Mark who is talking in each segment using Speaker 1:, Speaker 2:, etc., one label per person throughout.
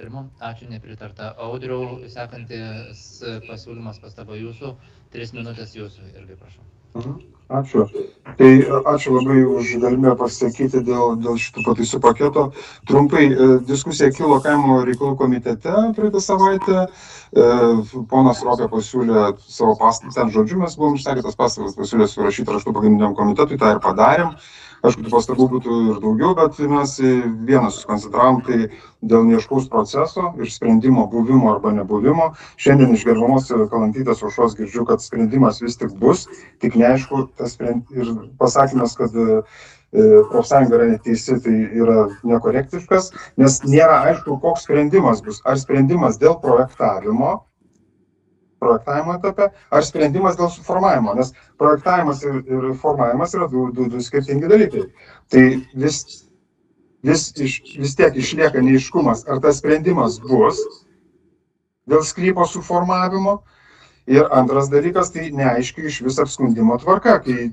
Speaker 1: nepritarimu. Ačiū, nepritarta. Audriau, sekantis pasiūlymas pastaba jūsų. 3 minutės jūsų irgi prašau.
Speaker 2: Ačiū. Tai ačiū labai už galimybę pasakyti dėl šitų pataisų paketo. Trumpai, diskusija kilo kaimo reikalų komitete praeitą savaitę. Ponas Ropė pasiūlė savo pastabas, ten žodžiu mes buvom išsakę tas pastabas, pasiūlė surašyti raštu pagrindiniam komitetui, tą ir padarėm. Aišku, tų pastabų būtų ir daugiau, bet mes vieną susikoncentravom, tai dėl neaiškaus proceso ir sprendimo buvimo arba nebuvimo. Šiandien iš gerbiamos Kalantytės Aušros girdžiu, kad sprendimas vis tik bus, tik neaišku, ir pasakymas, kad profsąjunga yra neteisi, tai yra nekorektiškas, nes nėra aišku, koks sprendimas bus. Ar sprendimas dėl projektavimo etape, ar sprendimas dėl suformavimo, nes projektavimas ir formavimas yra du skirtingi dalykai. Tai vis tiek išlieka neaiškumas, ar tas sprendimas bus dėl sklypo suformavimo. Ir antras dalykas, tai neaiškiai iš vis apskundimo tvarka, kai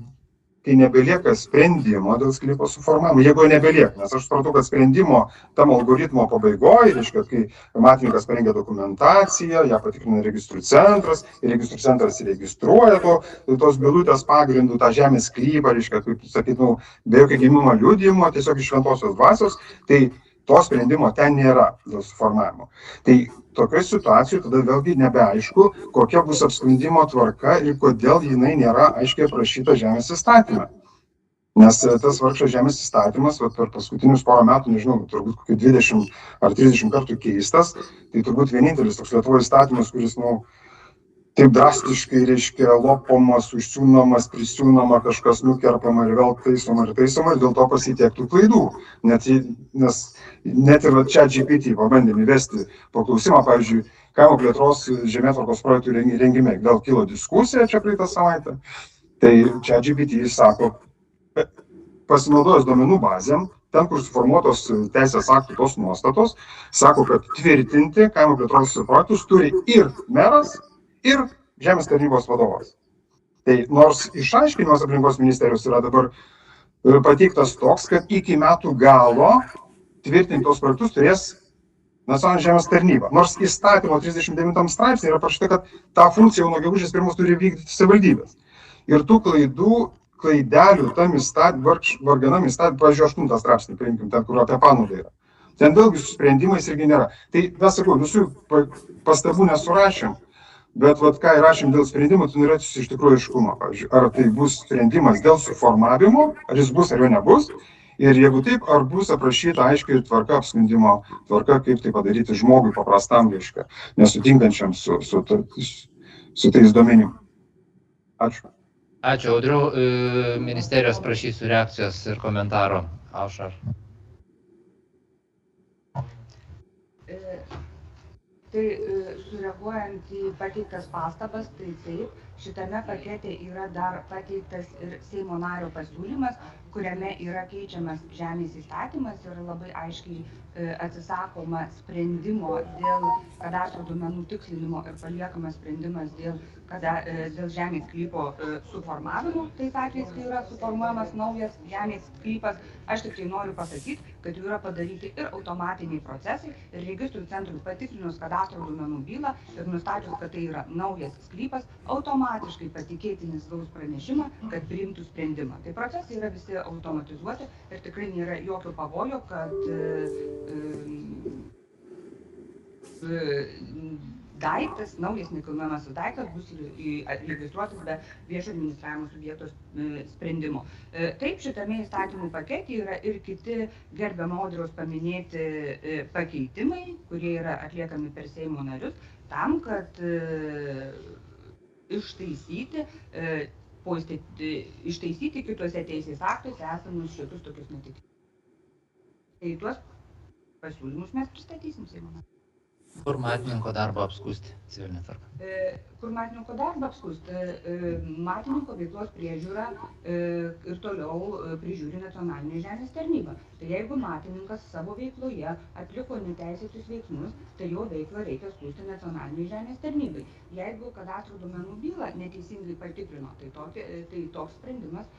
Speaker 2: nebelieka sprendimo dėl sklypo suformavimo, jeigu nebelieka, nes aš supratau, kad sprendimo tam algoritmo pabaigoje, reiškia, kai matininkas parengia dokumentaciją, ją patikrina registrų centras, ir registrų centras įregistruoja tos bylutės pagrindų tą žemės sklypą, reiškia, kaip sakytų, be jokio gimimo liudijimo, tiesiog iš šventosios dvasios, tai to sprendimo ten nėra dėl suformavimo. Tai tokioje situacijoje tada vėlgi nebeaišku, kokia bus apskundimo tvarka ir kodėl jinai nėra aiškiai aprašyta žemės įstatyme. Nes tas vargšas žemės įstatymas per paskutinius porą metų, nežinau, turbūt kokį 20 ar 30 kartų keistas, tai turbūt vienintelis toks Lietuvoje įstatymas, kuris, taip drastiškai, reiškia, lopomas, užsiūnamas, prisiūnama, kažkas nukerpama ir vėl taisoma, ir dėl to pasitiektų klaidų. Nes net ir ChatGPT pabandėm įvesti paklausimą, pavyzdžiui, kaimo plėtros žemėtvarkos projektų rengime. Vėl kilo diskusija čia praeitą savaitę. Tai ChatGPT sako, pasinaudojus duomenų bazėm, ten, kur suformuotos teisės aktų tos nuostatos, sako, kad tvirtinti kaimo plėtros projektus turi ir meras, ir Žemės tarnybos vadovas. Tai nors išaiškinimas aplinkos ministerijos yra dabar pateiktas toks, kad iki metų galo tvirtinti tos projektus turės Nacionalinė žemės tarnyba. Nors įstatymo 39 straipsnė yra parašyta, kad tą funkciją nuo gegužės 1 turi vykdyti savivaldybės. Ir tų klaidelių tam varganam įstatymui, pavyzdžiui, 8 straipsnį, paimkim, ten, kur apie panaudą yra. Ten vėlgi su sprendimais irgi nėra. Tai mes sakau, visų pastabų nesurašėm. Bet ką įrašėm dėl sprendimo, tai norėtųsi iš tikrųjų aiškumo. Pavyzdžiui, ar tai bus sprendimas dėl suformavimo, ar jis bus ar jo nebus. Ir jeigu taip, ar bus aprašyta aiškiai tvarka, apskundimo tvarka, kaip tai padaryti žmogui paprastam, reiškia, nesutinkančiam su tais duomenim. Ačiū.
Speaker 1: Ačiū, Audriau. Ministerijos prašysiu reakcijos ir komentaro. Aušra.
Speaker 3: Tai sureaguojant į pateiktas pastabas, tai taip, šitame pakete yra dar pateiktas ir Seimo nario pasiūlymas, kuriame yra keičiamas žemės įstatymas ir labai aiškiai atsisakoma sprendimo dėl kadastro duomenų tikslinimo ir paliekamas sprendimas dėl žemės sklypo suformavimo, tais atvejais, kai yra suformuojamas naujas žemės sklypas. Aš tik tai noriu pasakyti, kad jau yra padaryti ir automatiniai procesai, ir registrų centrui patikrinus kadastro duomenų bylą ir nustačius, kad tai yra naujas sklypas, automatiškai patikėtinis gaus pranešimą, kad priimtų sprendimą. Tai procesai yra visi automatizuoti ir tikrai nėra jokio pavojo, kad daiktas, naujas nekilnojamasis daiktas bus registruotas be viešo administravimo subjekto sprendimo. Taip, šitame įstatymų pakete yra ir kiti gerbiamo Audriaus paminėti pakeitimai, kurie yra atliekami per Seimo narius, tam, kad ištaisyti kitose teisės aktuose esamus šitus tokius netikėjimus. Tai tuos pasiūlymus mes pristatysim Seimo narius.
Speaker 1: Kur matininko darbą apskūsti civilinė tvarka?
Speaker 3: Kur matininko darbą apskūsti? Matininko veiklos priežiūra ir toliau prižiūri Nacionalinė žemės tarnyba. Tai jeigu matininkas savo veikloje atliko neteisėtus veiksmus, tai jo veiklą reikia skųsti Nacionalinei žemės tarnybai. Jeigu kadastro duomenų bylą neteisingai patikrino, tai toks sprendimas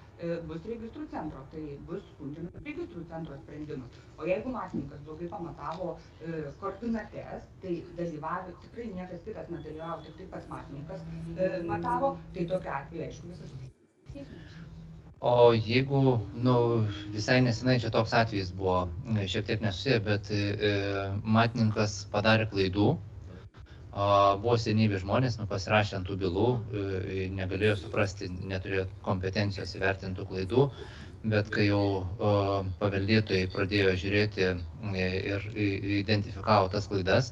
Speaker 3: bus registrų centro, tai bus skundžiamas registrų centro sprendimas. O jeigu matininkas blogai pamatavo koordinates, tai dalyvavo, tikrai niekas kitas nedalyvavo, tik tai pats matininkas matavo, tai tokiu atveju, aišku, visas teismas.
Speaker 1: O jeigu, visai nesenai čia toks atvejis buvo, šiek tiek nesusiję, bet matininkas padarė klaidų, buvo senyvi žmonės, pasirašė ant tų bylų, negalėjo suprasti, neturėjo kompetencijos įvertintų klaidų, bet kai jau paveldėtojai pradėjo žiūrėti ir identifikavo tas klaidas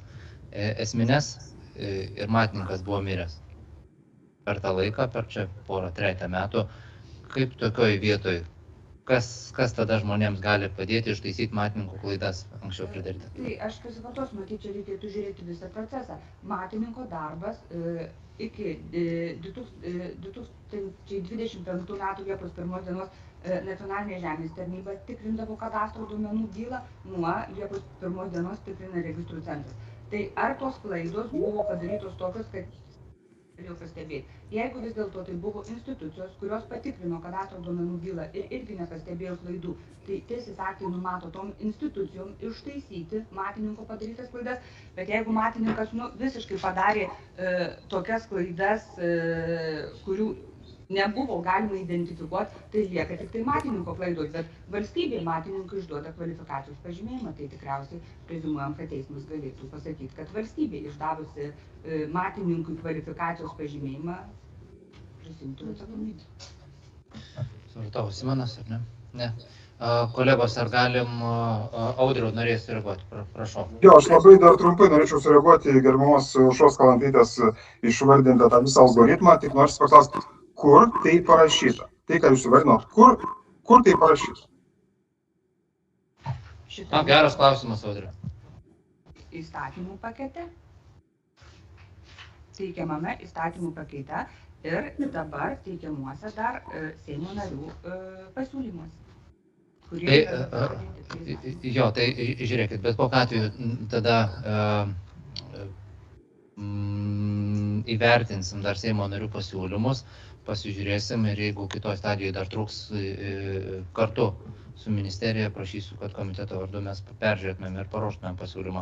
Speaker 1: esminės ir matininkas buvo miręs. Per tą laiką, per čia porą, trejetą metų, kaip tokioj vietoj, kas tada žmonėms gali padėti ištaisyti matininkų klaidas anksčiau pridaryti?
Speaker 3: Tai aš pasikartosiu, matyt, čia reikėtų žiūrėti visą procesą. Matininko darbas iki 2025 metų Liepos 1 dienos Nacionalinė žemės tarnyba tikrindavo kadastro duomenų bylą, nuo Liepos 1 dienos tikrina registrų centras. Tai ar tos klaidos buvo padarytos tokios, kad jau pastebėti. Jeigu vis dėlto tai buvo institucijos, kurios patikrino kadastro duomenų bylą ir irgi nepastebėjo klaidų, tai teisės aktai numato tom institucijom ištaisyti matininko padarytas klaidas, bet jeigu matininkas visiškai padarė tokias klaidas, kurių nebuvo galima identifikuoti, tai lieka tik tai matininko klaidos, bet valstybė matininkui išduoda kvalifikacijos pažymėjimą, tai tikriausiai preziumuojam, kad teismas galėtų pasakyti, kad valstybė išdavusi matininkui kvalifikacijos pažymėjimą prisimtų atsakomybę.
Speaker 1: Supratau, Simonas, ar ne? Ne. Kolegos, ar galim, Audriau, norės sureaguoti, prašau.
Speaker 2: Jo, aš labai dar trumpai norėčiau sureaguoti gerbiamos Aušros Kalantytės išvardintą tą visą algoritmą, tik noriu paklausti, kur tai parašyta? Tai, ką jūs įvardinot, kur tai parašyta?
Speaker 1: Geras klausimas, Audriau.
Speaker 3: Įstatymų pakete, teikiamame įstatymų pakete ir dabar teikiamuose dar Seimo narių pasiūlymuose.
Speaker 1: Tai žiūrėkit, bet kokiu atveju tada įvertinsim dar Seimo narių pasiūlymus, pasižiūrėsim ir jeigu kitoj stadijoje dar trūks kartu su ministerija, prašysiu, kad komiteto vardu mes peržiūrėtumėm ir paruoštumėm pasiūlymą.